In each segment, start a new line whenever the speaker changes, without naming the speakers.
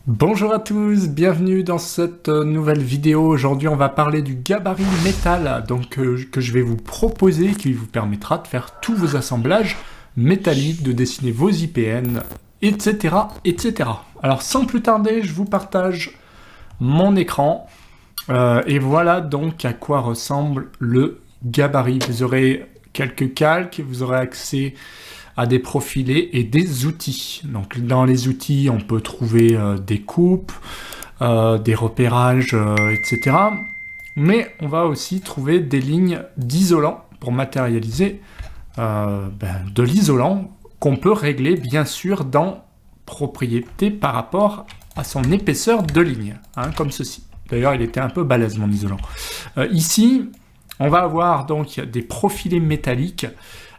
Bonjour à tous, bienvenue dans cette nouvelle vidéo. Aujourd'hui on va parler du gabarit métal que je vais vous proposer, qui vous permettra de faire tous vos assemblages métalliques, de dessiner vos IPN, etc. etc. Alors sans plus tarder, je vous partage mon écran et voilà donc à quoi ressemble le gabarit. Vous aurez quelques calques, vous aurez accès à des profilés et des outils. Donc dans les outils, on peut trouver des coupes, des repérages, etc. Mais on va aussi trouver des lignes d'isolant pour matérialiser de l'isolant qu'on peut régler bien sûr dans propriété par rapport à son épaisseur de ligne, hein, comme ceci. D'ailleurs, il était un peu balèze mon isolant. Ici, on va avoir donc des profilés métalliques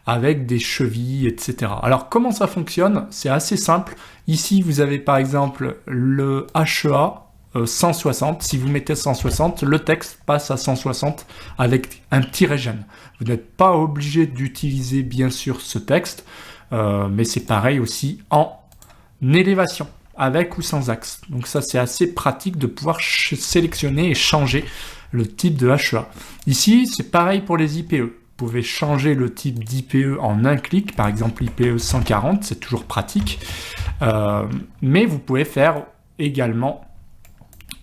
avec des chevilles, etc. Alors, comment ça fonctionne? C'est assez simple. Ici, vous avez par exemple le HEA 160. Si vous mettez 160, le texte passe à 160 avec un petit régène. Vous n'êtes pas obligé d'utiliser, bien sûr, ce texte, mais c'est pareil aussi en élévation, avec ou sans axe. Donc ça, c'est assez pratique de pouvoir sélectionner et changer le type de HEA. Ici, c'est pareil pour les IPE. Vous pouvez changer le type d'IPE en un clic, par exemple IPE 140, c'est toujours pratique. Mais vous pouvez faire également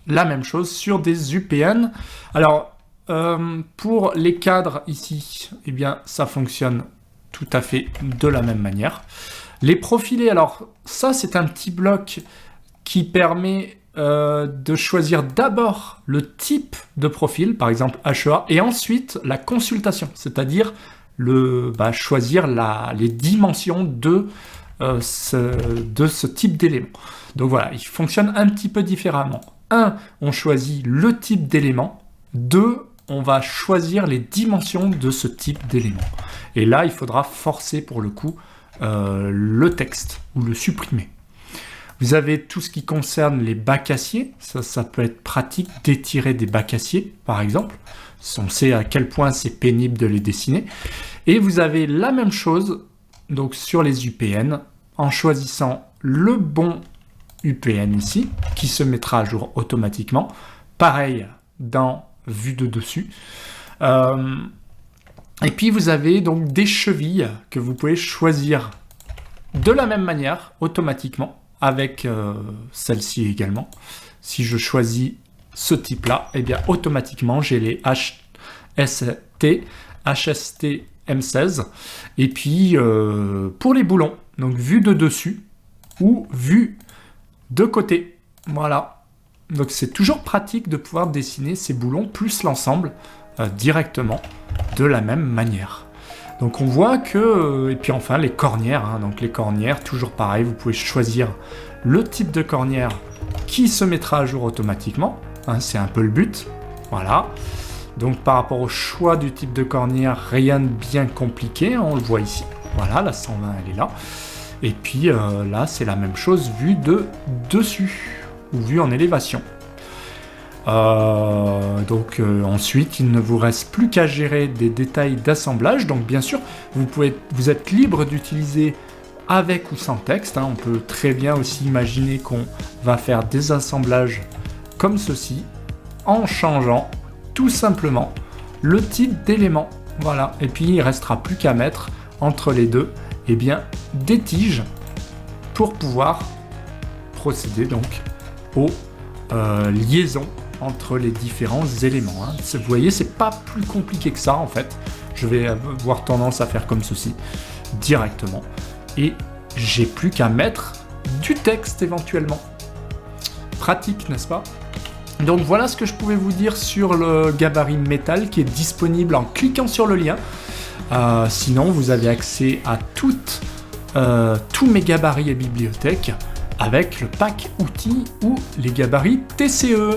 la même chose sur des UPN. Alors, pour les cadres ici, eh bien, ça fonctionne tout à fait de la même manière. Les profilés, alors ça, c'est un petit bloc qui permet de choisir d'abord le type de profil, par exemple HEA, et ensuite la consultation, c'est-à-dire choisir les dimensions de ce type d'élément. Donc voilà, il fonctionne un petit peu différemment. 1, on choisit le type d'élément. 2, on va choisir les dimensions de ce type d'élément. Et là, il faudra forcer pour le coup le texte ou le supprimer. Vous avez tout ce qui concerne les bacs aciers. Ça peut être pratique d'étirer des bacs aciers, par exemple. On sait à quel point c'est pénible de les dessiner. Et vous avez la même chose donc sur les UPN, en choisissant le bon UPN ici, qui se mettra à jour automatiquement. Pareil dans vue de dessus. Et puis vous avez donc des chevilles que vous pouvez choisir de la même manière, automatiquement, avec celle-ci également. Si je choisis ce type-là, eh bien automatiquement j'ai les HST M16. Et puis pour les boulons, donc vue de dessus ou vue de côté. Voilà. Donc c'est toujours pratique de pouvoir dessiner ces boulons plus l'ensemble directement de la même manière. Donc on voit que, et puis enfin les cornières, hein, donc les cornières, toujours pareil, vous pouvez choisir le type de cornière qui se mettra à jour automatiquement, hein, c'est un peu le but, voilà. Donc par rapport au choix du type de cornière, rien de bien compliqué, on le voit ici, voilà, la 120 elle est là, et puis là c'est la même chose vue de dessus, ou vue en élévation. Ensuite, il ne vous reste plus qu'à gérer des détails d'assemblage. Donc bien sûr, vous êtes libre d'utiliser avec ou sans texte, hein. On peut très bien aussi imaginer qu'on va faire des assemblages comme ceci, en changeant tout simplement le type d'élément. Voilà. Et puis il ne restera plus qu'à mettre entre les deux des tiges pour pouvoir procéder donc aux liaisons entre les différents éléments, hein. Vous voyez, c'est pas plus compliqué que ça en fait. Je vais avoir tendance à faire comme ceci directement et j'ai plus qu'à mettre du texte éventuellement. Pratique, n'est-ce pas? Donc voilà ce que je pouvais vous dire sur le gabarit métal qui est disponible en cliquant sur le lien. Sinon, vous avez accès à tous mes gabarits et bibliothèques avec le pack outils ou les gabarits TCE.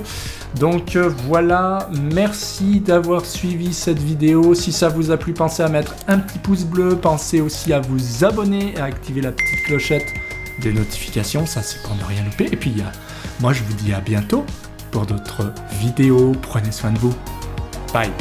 Donc voilà, merci d'avoir suivi cette vidéo. Si ça vous a plu, pensez à mettre un petit pouce bleu, pensez aussi à vous abonner et à activer la petite clochette des notifications, ça c'est pour ne rien louper. Et puis moi je vous dis à bientôt pour d'autres vidéos, prenez soin de vous, bye.